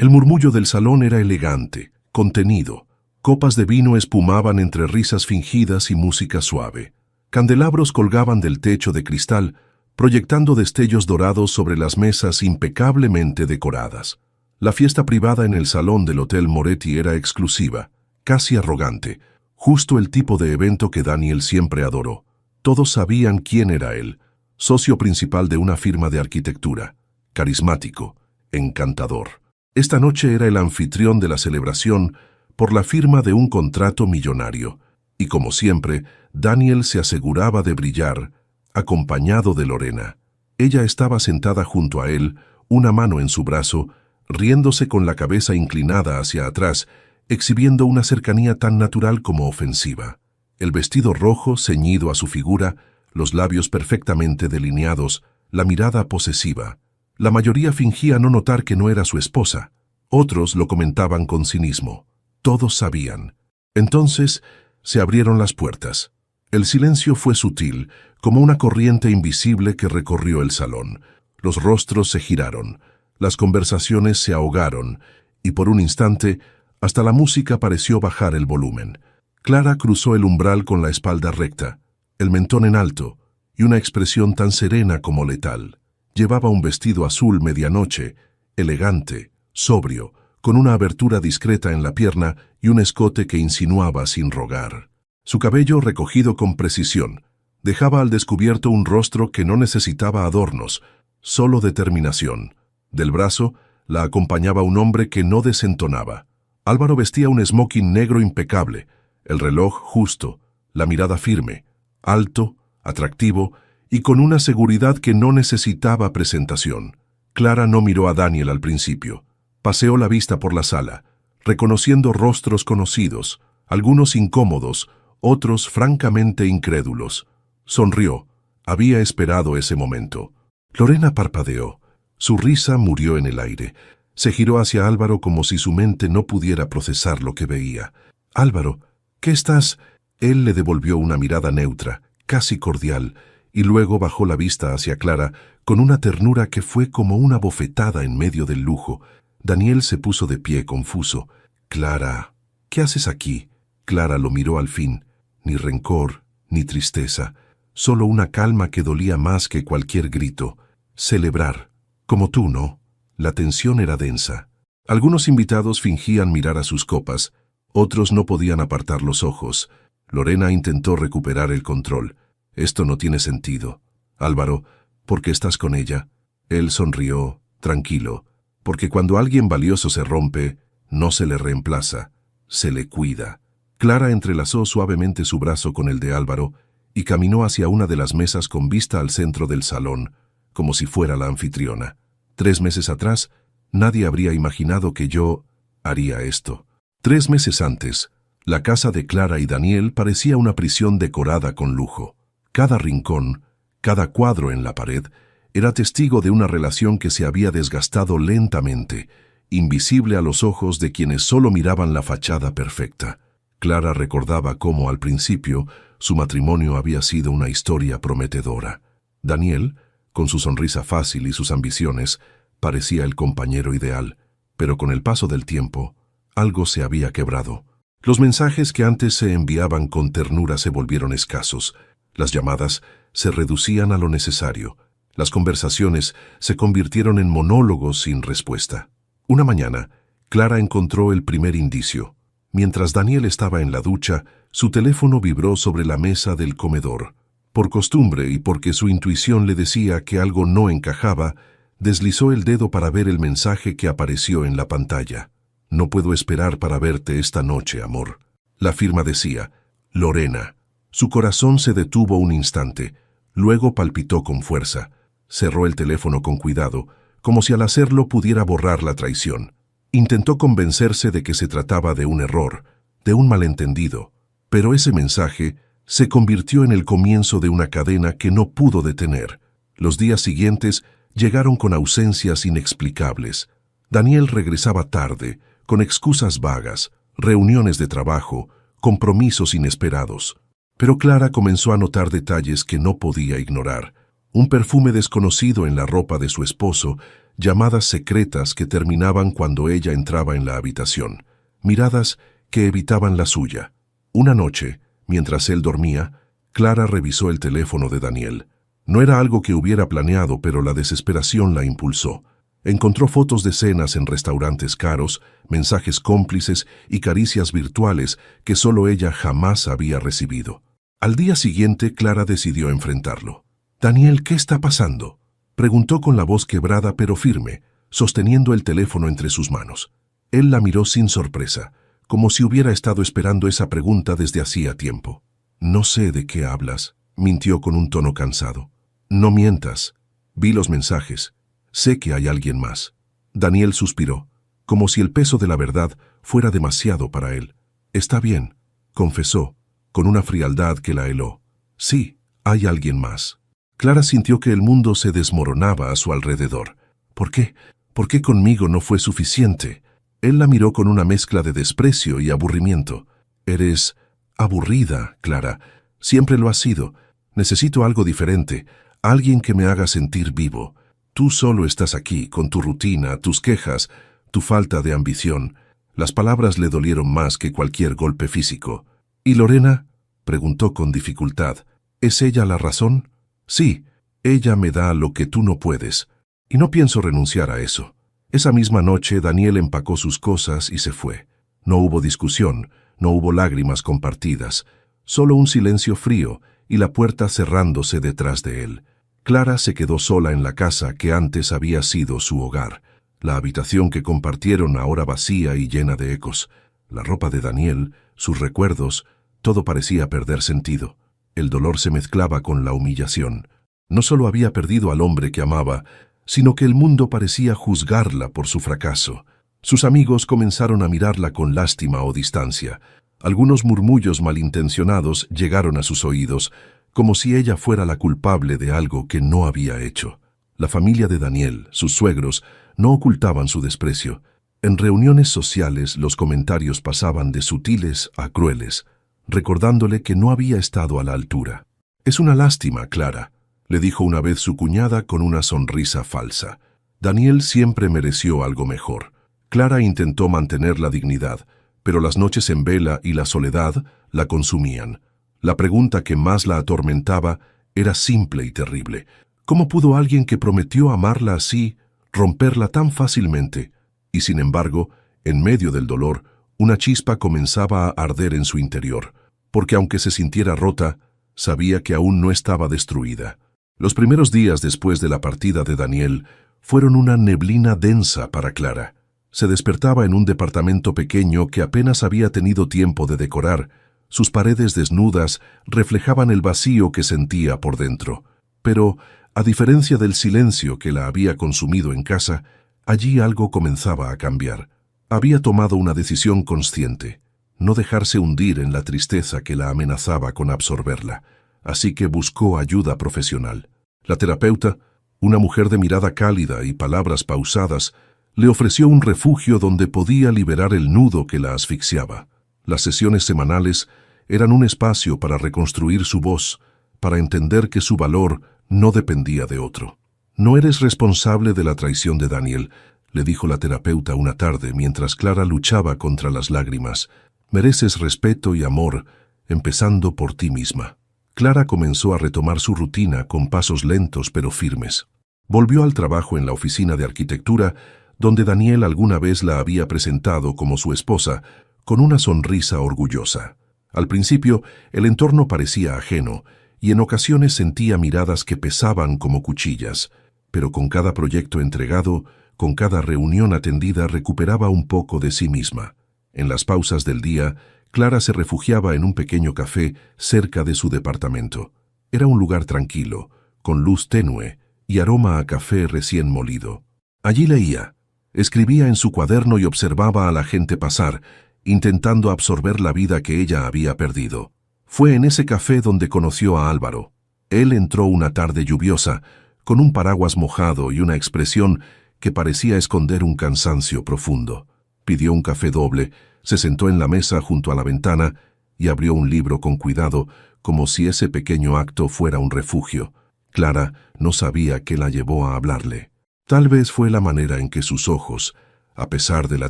El murmullo del salón era elegante, contenido. Copas de vino espumaban entre risas fingidas y música suave. Candelabros colgaban del techo de cristal, proyectando destellos dorados sobre las mesas impecablemente decoradas. La fiesta privada en el salón del Hotel Moretti era exclusiva, casi arrogante, justo el tipo de evento que Daniel siempre adoró. Todos sabían quién era él, socio principal de una firma de arquitectura, carismático, encantador. Esta noche era el anfitrión de la celebración por la firma de un contrato millonario, y como siempre, Daniel se aseguraba de brillar, acompañado de Lorena. Ella estaba sentada junto a él, una mano en su brazo, riéndose con la cabeza inclinada hacia atrás, exhibiendo una cercanía tan natural como ofensiva. El vestido rojo ceñido a su figura, los labios perfectamente delineados, la mirada posesiva. La mayoría fingía no notar que no era su esposa. Otros lo comentaban con cinismo. Todos sabían. Entonces se abrieron las puertas. El silencio fue sutil, como una corriente invisible que recorrió el salón. Los rostros se giraron, las conversaciones se ahogaron, y por un instante, hasta la música pareció bajar el volumen. Clara cruzó el umbral con la espalda recta, el mentón en alto, y una expresión tan serena como letal. Llevaba un vestido azul medianoche, elegante, sobrio, con una abertura discreta en la pierna y un escote que insinuaba sin rogar. Su cabello, recogido con precisión, dejaba al descubierto un rostro que no necesitaba adornos, solo determinación. Del brazo la acompañaba un hombre que no desentonaba. Álvaro vestía un smoking negro impecable, el reloj justo, la mirada firme, alto, atractivo y con una seguridad que no necesitaba presentación. Clara no miró a Daniel al principio. Paseó la vista por la sala, reconociendo rostros conocidos, algunos incómodos, otros francamente incrédulos. Sonrió. Había esperado ese momento. Lorena parpadeó. Su risa murió en el aire. Se giró hacia Álvaro como si su mente no pudiera procesar lo que veía. «Álvaro, ¿qué estás...?» Él le devolvió una mirada neutra, casi cordial, y luego bajó la vista hacia Clara con una ternura que fue como una bofetada en medio del lujo. Daniel se puso de pie confuso. «Clara, ¿qué haces aquí?» Clara lo miró al fin. Ni rencor, ni tristeza, solo una calma que dolía más que cualquier grito. «Celebrar. Como tú, ¿no?» La tensión era densa. Algunos invitados fingían mirar a sus copas, otros no podían apartar los ojos. Lorena intentó recuperar el control. «Esto no tiene sentido. Álvaro, ¿por qué estás con ella?» Él sonrió, tranquilo. «Porque cuando alguien valioso se rompe, no se le reemplaza, se le cuida». Clara entrelazó suavemente su brazo con el de Álvaro y caminó hacia una de las mesas con vista al centro del salón, como si fuera la anfitriona. 3 meses atrás, nadie habría imaginado que yo haría esto. 3 meses antes, la casa de Clara y Daniel parecía una prisión decorada con lujo. Cada rincón, cada cuadro en la pared, era testigo de una relación que se había desgastado lentamente, invisible a los ojos de quienes solo miraban la fachada perfecta. Clara recordaba cómo, al principio, su matrimonio había sido una historia prometedora. Daniel, con su sonrisa fácil y sus ambiciones, parecía el compañero ideal, pero con el paso del tiempo, algo se había quebrado. Los mensajes que antes se enviaban con ternura se volvieron escasos. Las llamadas se reducían a lo necesario. Las conversaciones se convirtieron en monólogos sin respuesta. Una mañana, Clara encontró el primer indicio. Mientras Daniel estaba en la ducha, su teléfono vibró sobre la mesa del comedor. Por costumbre y porque su intuición le decía que algo no encajaba, deslizó el dedo para ver el mensaje que apareció en la pantalla. «No puedo esperar para verte esta noche, amor». La firma decía, Lorena. Su corazón se detuvo un instante, luego palpitó con fuerza. Cerró el teléfono con cuidado, como si al hacerlo pudiera borrar la traición. Intentó convencerse de que se trataba de un error, de un malentendido, pero ese mensaje se convirtió en el comienzo de una cadena que no pudo detener. Los días siguientes llegaron con ausencias inexplicables. Daniel regresaba tarde, con excusas vagas, reuniones de trabajo, compromisos inesperados. Pero Clara comenzó a notar detalles que no podía ignorar. Un perfume desconocido en la ropa de su esposo llamadas secretas que terminaban cuando ella entraba en la habitación, miradas que evitaban la suya. Una noche, mientras él dormía, Clara revisó el teléfono de Daniel. No era algo que hubiera planeado, pero la desesperación la impulsó. Encontró fotos de cenas en restaurantes caros, mensajes cómplices y caricias virtuales que solo ella jamás había recibido. Al día siguiente, Clara decidió enfrentarlo. «Daniel, ¿qué está pasando?», preguntó con la voz quebrada pero firme, sosteniendo el teléfono entre sus manos. Él la miró sin sorpresa, como si hubiera estado esperando esa pregunta desde hacía tiempo. «No sé de qué hablas», mintió con un tono cansado. «No mientas. Vi los mensajes. Sé que hay alguien más». Daniel suspiró, como si el peso de la verdad fuera demasiado para él. «Está bien», confesó, con una frialdad que la heló. «Sí, hay alguien más». Clara sintió que el mundo se desmoronaba a su alrededor. «¿Por qué? ¿Por qué conmigo no fue suficiente?». Él la miró con una mezcla de desprecio y aburrimiento. «Eres aburrida, Clara. Siempre lo has sido. Necesito algo diferente, alguien que me haga sentir vivo. Tú solo estás aquí, con tu rutina, tus quejas, tu falta de ambición». Las palabras le dolieron más que cualquier golpe físico. «¿Y Lorena?», preguntó con dificultad. «¿Es ella la razón?». «Sí, ella me da lo que tú no puedes, y no pienso renunciar a eso». Esa misma noche, Daniel empacó sus cosas y se fue. No hubo discusión, no hubo lágrimas compartidas, solo un silencio frío y la puerta cerrándose detrás de él. Clara se quedó sola en la casa que antes había sido su hogar. La habitación que compartieron ahora vacía y llena de ecos. La ropa de Daniel, sus recuerdos, todo parecía perder sentido. El dolor se mezclaba con la humillación. No solo había perdido al hombre que amaba, sino que el mundo parecía juzgarla por su fracaso. Sus amigos comenzaron a mirarla con lástima o distancia. Algunos murmullos malintencionados llegaron a sus oídos, como si ella fuera la culpable de algo que no había hecho. La familia de Daniel, sus suegros, no ocultaban su desprecio. En reuniones sociales los comentarios pasaban de sutiles a crueles, recordándole que no había estado a la altura. «Es una lástima, Clara», le dijo una vez su cuñada con una sonrisa falsa. Daniel siempre mereció algo mejor. Clara intentó mantener la dignidad, pero las noches en vela y la soledad la consumían. La pregunta que más la atormentaba era simple y terrible. ¿Cómo pudo alguien que prometió amarla así romperla tan fácilmente? Y sin embargo, en medio del dolor, una chispa comenzaba a arder en su interior, porque aunque se sintiera rota, sabía que aún no estaba destruida. Los primeros días después de la partida de Daniel fueron una neblina densa para Clara. Se despertaba en un departamento pequeño que apenas había tenido tiempo de decorar. Sus paredes desnudas reflejaban el vacío que sentía por dentro. Pero, a diferencia del silencio que la había consumido en casa, allí algo comenzaba a cambiar. Había tomado una decisión consciente: no dejarse hundir en la tristeza que la amenazaba con absorberla. Así que buscó ayuda profesional. La terapeuta, una mujer de mirada cálida y palabras pausadas, le ofreció un refugio donde podía liberar el nudo que la asfixiaba. Las sesiones semanales eran un espacio para reconstruir su voz, para entender que su valor no dependía de otro. «No eres responsable de la traición de Daniel», le dijo la terapeuta una tarde mientras Clara luchaba contra las lágrimas. «Mereces respeto y amor, empezando por ti misma». Clara comenzó a retomar su rutina con pasos lentos pero firmes. Volvió al trabajo en la oficina de arquitectura, donde Daniel alguna vez la había presentado como su esposa, con una sonrisa orgullosa. Al principio, el entorno parecía ajeno, y en ocasiones sentía miradas que pesaban como cuchillas, pero con cada proyecto entregado, con cada reunión atendida, recuperaba un poco de sí misma. En las pausas del día, Clara se refugiaba en un pequeño café cerca de su departamento. Era un lugar tranquilo, con luz tenue y aroma a café recién molido. Allí leía, escribía en su cuaderno y observaba a la gente pasar, intentando absorber la vida que ella había perdido. Fue en ese café donde conoció a Álvaro. Él entró una tarde lluviosa, con un paraguas mojado y una expresión que parecía esconder un cansancio profundo. Pidió un café doble, se sentó en la mesa junto a la ventana y abrió un libro con cuidado, como si ese pequeño acto fuera un refugio. Clara no sabía qué la llevó a hablarle. Tal vez fue la manera en que sus ojos, a pesar de la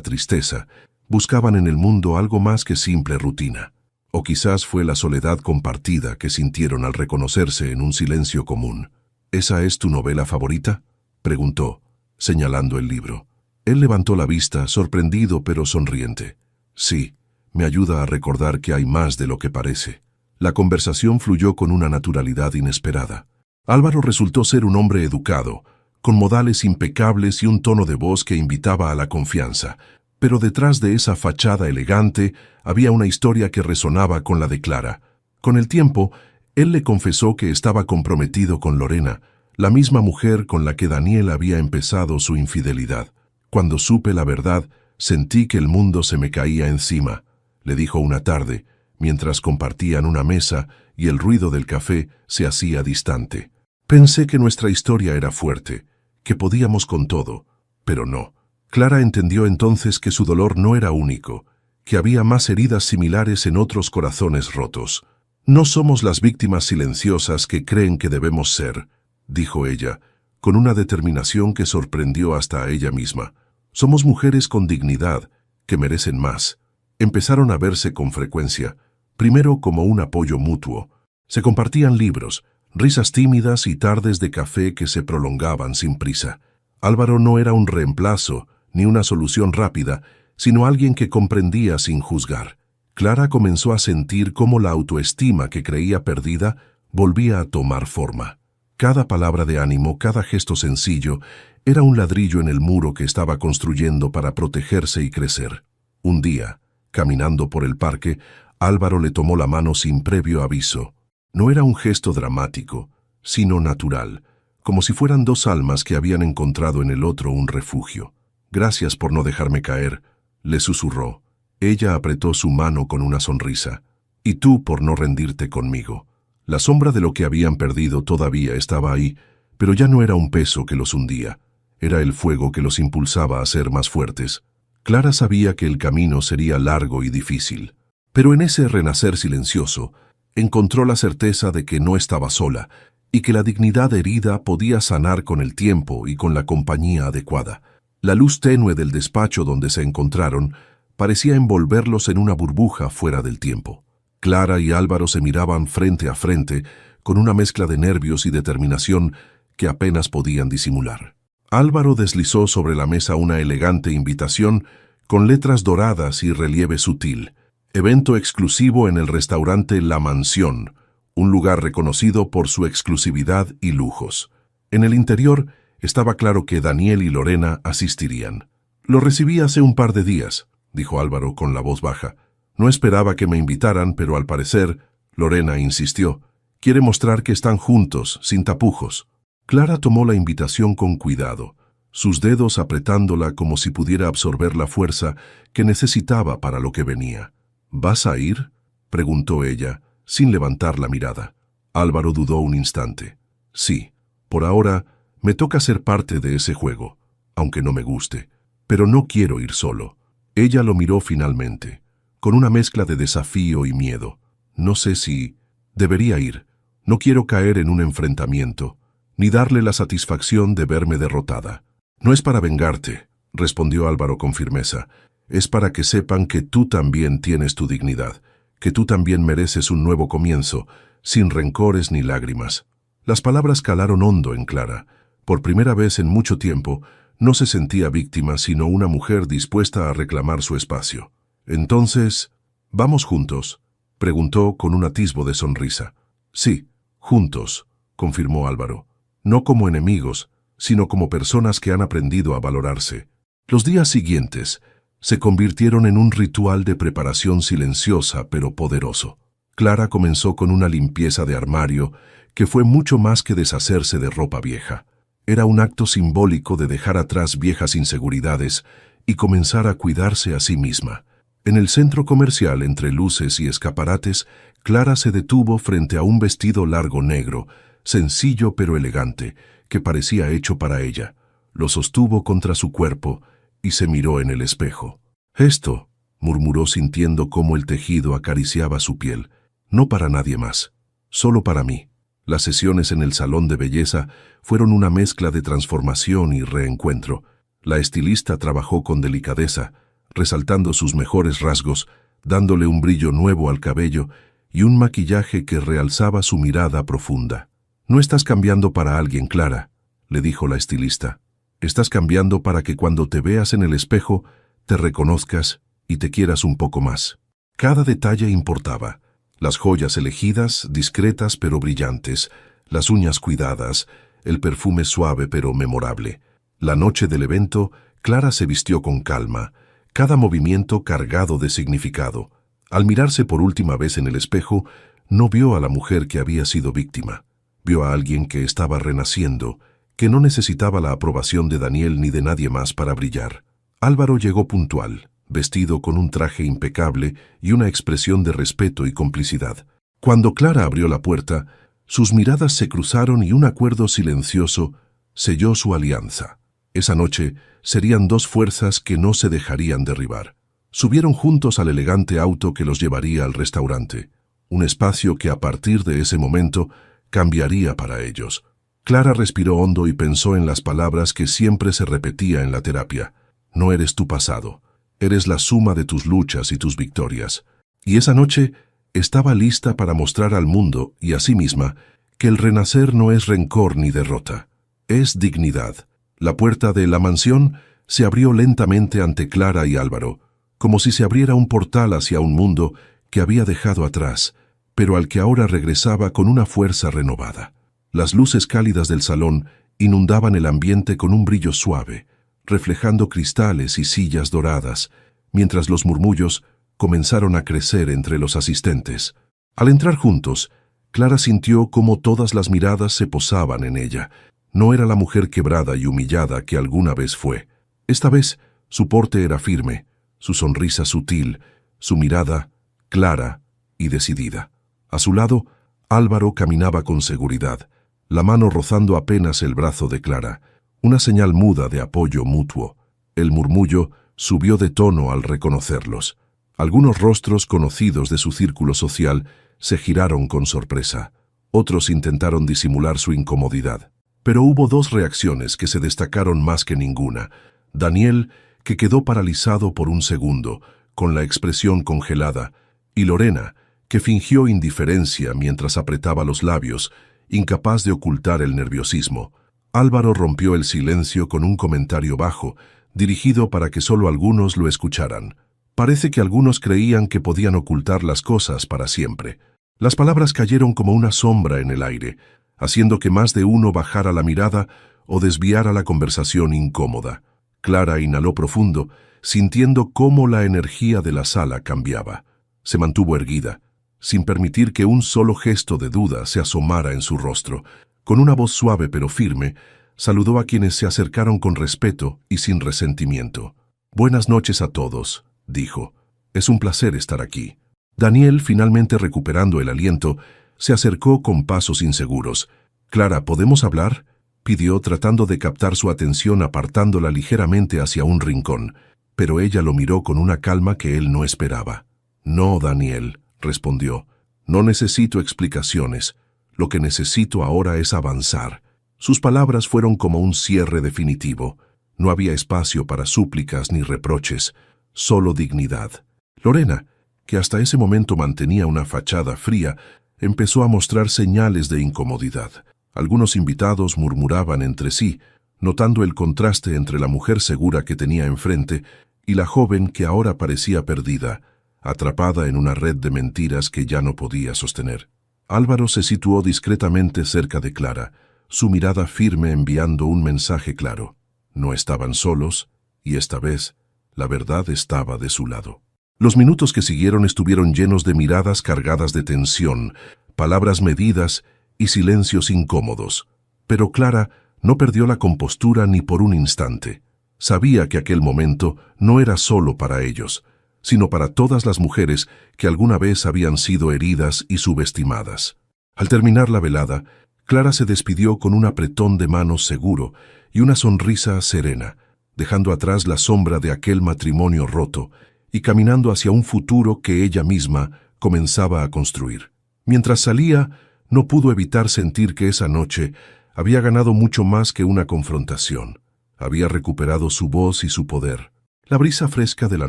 tristeza, buscaban en el mundo algo más que simple rutina. O quizás fue la soledad compartida que sintieron al reconocerse en un silencio común. ¿Esa es tu novela favorita?, preguntó, señalando el libro. Él levantó la vista, sorprendido pero sonriente. Sí, me ayuda a recordar que hay más de lo que parece. La conversación fluyó con una naturalidad inesperada. Álvaro resultó ser un hombre educado, con modales impecables y un tono de voz que invitaba a la confianza, pero detrás de esa fachada elegante había una historia que resonaba con la de Clara. Con el tiempo, él le confesó que estaba comprometido con Lorena, la misma mujer con la que Daniel había empezado su infidelidad. Cuando supe la verdad, sentí que el mundo se me caía encima, le dijo una tarde, mientras compartían una mesa y el ruido del café se hacía distante. Pensé que nuestra historia era fuerte, que podíamos con todo, pero no. Clara entendió entonces que su dolor no era único, que había más heridas similares en otros corazones rotos. No somos las víctimas silenciosas que creen que debemos ser, dijo ella, con una determinación que sorprendió hasta a ella misma. Somos mujeres con dignidad, que merecen más. Empezaron a verse con frecuencia, primero como un apoyo mutuo. Se compartían libros, risas tímidas y tardes de café que se prolongaban sin prisa. Álvaro no era un reemplazo, ni una solución rápida, sino alguien que comprendía sin juzgar. Clara comenzó a sentir cómo la autoestima que creía perdida volvía a tomar forma. Cada palabra de ánimo, cada gesto sencillo, era un ladrillo en el muro que estaba construyendo para protegerse y crecer. Un día, caminando por el parque, Álvaro le tomó la mano sin previo aviso. No era un gesto dramático, sino natural, como si fueran dos almas que habían encontrado en el otro un refugio. «Gracias por no dejarme caer», le susurró. Ella apretó su mano con una sonrisa. «Y tú por no rendirte conmigo». La sombra de lo que habían perdido todavía estaba ahí, pero ya no era un peso que los hundía. Era el fuego que los impulsaba a ser más fuertes. Clara sabía que el camino sería largo y difícil, pero en ese renacer silencioso, encontró la certeza de que no estaba sola y que la dignidad herida podía sanar con el tiempo y con la compañía adecuada. La luz tenue del despacho donde se encontraron parecía envolverlos en una burbuja fuera del tiempo. Clara y Álvaro se miraban frente a frente con una mezcla de nervios y determinación que apenas podían disimular. Álvaro deslizó sobre la mesa una elegante invitación con letras doradas y relieve sutil. Evento exclusivo en el restaurante La Mansión, un lugar reconocido por su exclusividad y lujos. En el interior estaba claro que Daniel y Lorena asistirían. «Lo recibí hace un par de días», dijo Álvaro con la voz baja. «No esperaba que me invitaran, pero al parecer», Lorena insistió, «quiere mostrar que están juntos, sin tapujos». Clara tomó la invitación con cuidado, sus dedos apretándola como si pudiera absorber la fuerza que necesitaba para lo que venía. «¿Vas a ir?», preguntó ella, sin levantar la mirada. Álvaro dudó un instante. «Sí, por ahora me toca ser parte de ese juego, aunque no me guste, pero no quiero ir solo». Ella lo miró finalmente, con una mezcla de desafío y miedo. «No sé si debería ir. No quiero caer en un enfrentamiento, ni darle la satisfacción de verme derrotada». «No es para vengarte», respondió Álvaro con firmeza. «Es para que sepan que tú también tienes tu dignidad, que tú también mereces un nuevo comienzo, sin rencores ni lágrimas». Las palabras calaron hondo en Clara. Por primera vez en mucho tiempo, no se sentía víctima, sino una mujer dispuesta a reclamar su espacio. «Entonces, ¿vamos juntos?», preguntó con un atisbo de sonrisa. «Sí, juntos», confirmó Álvaro. «No como enemigos, sino como personas que han aprendido a valorarse». Los días siguientes se convirtieron en un ritual de preparación silenciosa pero poderoso. Clara comenzó con una limpieza de armario que fue mucho más que deshacerse de ropa vieja. Era un acto simbólico de dejar atrás viejas inseguridades y comenzar a cuidarse a sí misma. En el centro comercial, entre luces y escaparates, Clara se detuvo frente a un vestido largo negro, sencillo pero elegante, que parecía hecho para ella. Lo sostuvo contra su cuerpo y se miró en el espejo. «Esto», murmuró sintiendo cómo el tejido acariciaba su piel, «no para nadie más, solo para mí». Las sesiones en el salón de belleza fueron una mezcla de transformación y reencuentro. La estilista trabajó con delicadeza, resaltando sus mejores rasgos, dándole un brillo nuevo al cabello y un maquillaje que realzaba su mirada profunda. «No estás cambiando para alguien, Clara», le dijo la estilista. «Estás cambiando para que cuando te veas en el espejo, te reconozcas y te quieras un poco más». Cada detalle importaba. Las joyas elegidas, discretas pero brillantes, las uñas cuidadas, el perfume suave pero memorable. La noche del evento, Clara se vistió con calma, cada movimiento cargado de significado. Al mirarse por última vez en el espejo, no vio a la mujer que había sido víctima. Vio a alguien que estaba renaciendo, que no necesitaba la aprobación de Daniel ni de nadie más para brillar. Álvaro llegó puntual, vestido con un traje impecable y una expresión de respeto y complicidad. Cuando Clara abrió la puerta, sus miradas se cruzaron y un acuerdo silencioso selló su alianza. Esa noche serían dos fuerzas que no se dejarían derribar. Subieron juntos al elegante auto que los llevaría al restaurante, un espacio que a partir de ese momento cambiaría para ellos. Clara respiró hondo y pensó en las palabras que siempre se repetía en la terapia. No eres tu pasado, eres la suma de tus luchas y tus victorias. Y esa noche estaba lista para mostrar al mundo y a sí misma que el renacer no es rencor ni derrota, es dignidad. La puerta de la mansión se abrió lentamente ante Clara y Álvaro, como si se abriera un portal hacia un mundo que había dejado atrás, pero al que ahora regresaba con una fuerza renovada. Las luces cálidas del salón inundaban el ambiente con un brillo suave, reflejando cristales y sillas doradas, mientras los murmullos comenzaron a crecer entre los asistentes. Al entrar juntos, Clara sintió cómo todas las miradas se posaban en ella. No era la mujer quebrada y humillada que alguna vez fue. Esta vez su porte era firme, su sonrisa sutil, su mirada clara y decidida. A su lado, Álvaro caminaba con seguridad, la mano rozando apenas el brazo de Clara, una señal muda de apoyo mutuo. El murmullo subió de tono al reconocerlos. Algunos rostros conocidos de su círculo social se giraron con sorpresa. Otros intentaron disimular su incomodidad. Pero hubo dos reacciones que se destacaron más que ninguna. Daniel, que quedó paralizado por un segundo, con la expresión congelada, y Lorena, que fingió indiferencia mientras apretaba los labios, incapaz de ocultar el nerviosismo. Álvaro rompió el silencio con un comentario bajo, dirigido para que solo algunos lo escucharan. Parece que algunos creían que podían ocultar las cosas para siempre. Las palabras cayeron como una sombra en el aire, haciendo que más de uno bajara la mirada o desviara la conversación incómoda. Clara inhaló profundo, sintiendo cómo la energía de la sala cambiaba. Se mantuvo erguida, sin permitir que un solo gesto de duda se asomara en su rostro. Con una voz suave pero firme, saludó a quienes se acercaron con respeto y sin resentimiento. «Buenas noches a todos», dijo. «Es un placer estar aquí». Daniel, finalmente recuperando el aliento, se acercó con pasos inseguros. «Clara, ¿podemos hablar?», pidió, tratando de captar su atención apartándola ligeramente hacia un rincón, pero ella lo miró con una calma que él no esperaba. «No, Daniel», respondió. «No necesito explicaciones. Lo que necesito ahora es avanzar». Sus palabras fueron como un cierre definitivo. No había espacio para súplicas ni reproches, solo dignidad. Lorena, que hasta ese momento mantenía una fachada fría, empezó a mostrar señales de incomodidad. Algunos invitados murmuraban entre sí, notando el contraste entre la mujer segura que tenía enfrente y la joven que ahora parecía perdida, atrapada en una red de mentiras que ya no podía sostener. Álvaro se situó discretamente cerca de Clara, su mirada firme enviando un mensaje claro. No estaban solos, y esta vez la verdad estaba de su lado. Los minutos que siguieron estuvieron llenos de miradas cargadas de tensión, palabras medidas y silencios incómodos. Pero Clara no perdió la compostura ni por un instante. Sabía que aquel momento no era solo para ellos, sino para todas las mujeres que alguna vez habían sido heridas y subestimadas. Al terminar la velada, Clara se despidió con un apretón de manos seguro y una sonrisa serena, dejando atrás la sombra de aquel matrimonio roto y caminando hacia un futuro que ella misma comenzaba a construir. Mientras salía, No pudo evitar sentir que esa noche había ganado mucho más que una confrontación. Había recuperado su voz y su poder. La brisa fresca de la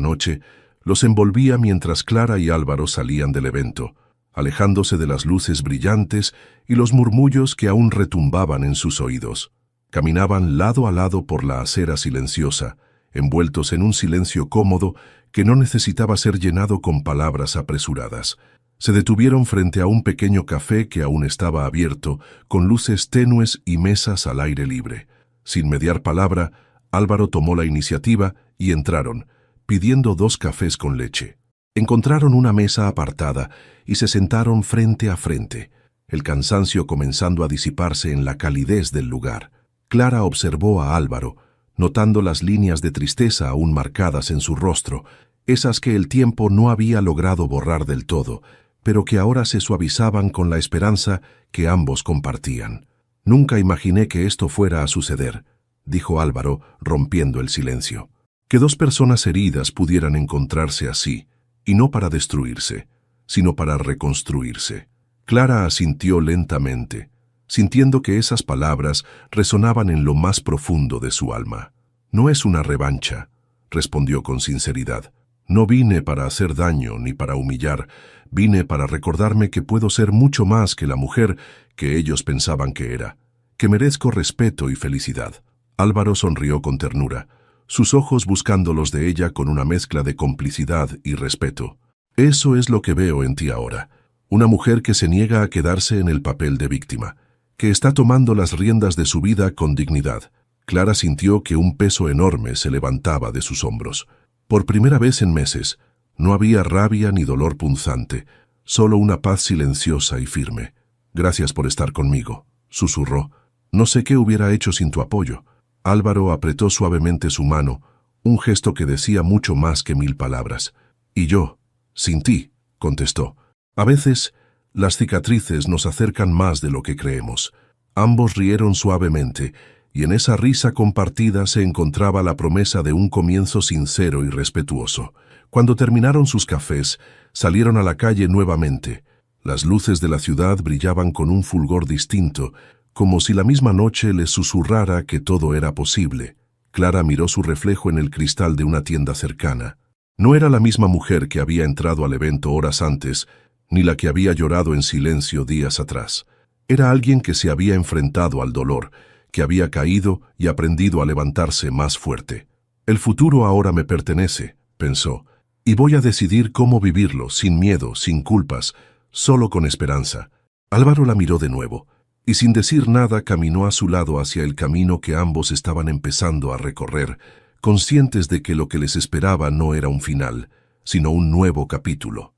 noche los envolvía mientras Clara y Álvaro salían del evento, alejándose de las luces brillantes y los murmullos que aún retumbaban en sus oídos. Caminaban lado a lado por la acera silenciosa, envueltos en un silencio cómodo que no necesitaba ser llenado con palabras apresuradas. Se detuvieron frente a un pequeño café que aún estaba abierto, con luces tenues y mesas al aire libre. Sin mediar palabra, Álvaro tomó la iniciativa y entraron, pidiendo 2 cafés con leche. Encontraron una mesa apartada y se sentaron frente a frente, el cansancio comenzando a disiparse en la calidez del lugar. Clara observó a Álvaro, notando las líneas de tristeza aún marcadas en su rostro, esas que el tiempo no había logrado borrar del todo, pero que ahora se suavizaban con la esperanza que ambos compartían. «Nunca imaginé que esto fuera a suceder», dijo Álvaro, rompiendo el silencio. «Que 2 personas heridas pudieran encontrarse así, y no para destruirse, sino para reconstruirse». Clara asintió lentamente, sintiendo que esas palabras resonaban en lo más profundo de su alma. «No es una revancha», respondió con sinceridad. «No vine para hacer daño ni para humillar, vine para recordarme que puedo ser mucho más que la mujer que ellos pensaban que era, que merezco respeto y felicidad». Álvaro sonrió con ternura, sus ojos buscando los de ella con una mezcla de complicidad y respeto. «Eso es lo que veo en ti ahora, una mujer que se niega a quedarse en el papel de víctima, que está tomando las riendas de su vida con dignidad». Clara sintió que un peso enorme se levantaba de sus hombros. Por primera vez en meses, no había rabia ni dolor punzante, solo una paz silenciosa y firme. «Gracias por estar conmigo», susurró. «No sé qué hubiera hecho sin tu apoyo». Álvaro apretó suavemente su mano, un gesto que decía mucho más que 1000 palabras. «Y yo, sin ti», contestó. «A veces, las cicatrices nos acercan más de lo que creemos». Ambos rieron suavemente, y en esa risa compartida se encontraba la promesa de un comienzo sincero y respetuoso. Cuando terminaron sus cafés, salieron a la calle nuevamente. Las luces de la ciudad brillaban con un fulgor distinto, como si la misma noche les susurrara que todo era posible. Clara miró su reflejo en el cristal de una tienda cercana. No era la misma mujer que había entrado al evento horas antes, ni la que había llorado en silencio días atrás. Era alguien que se había enfrentado al dolor, que había caído y aprendido a levantarse más fuerte. «El futuro ahora me pertenece», pensó, «y voy a decidir cómo vivirlo, sin miedo, sin culpas, solo con esperanza». Álvaro la miró de nuevo, y sin decir nada caminó a su lado hacia el camino que ambos estaban empezando a recorrer, conscientes de que lo que les esperaba no era un final, sino un nuevo capítulo.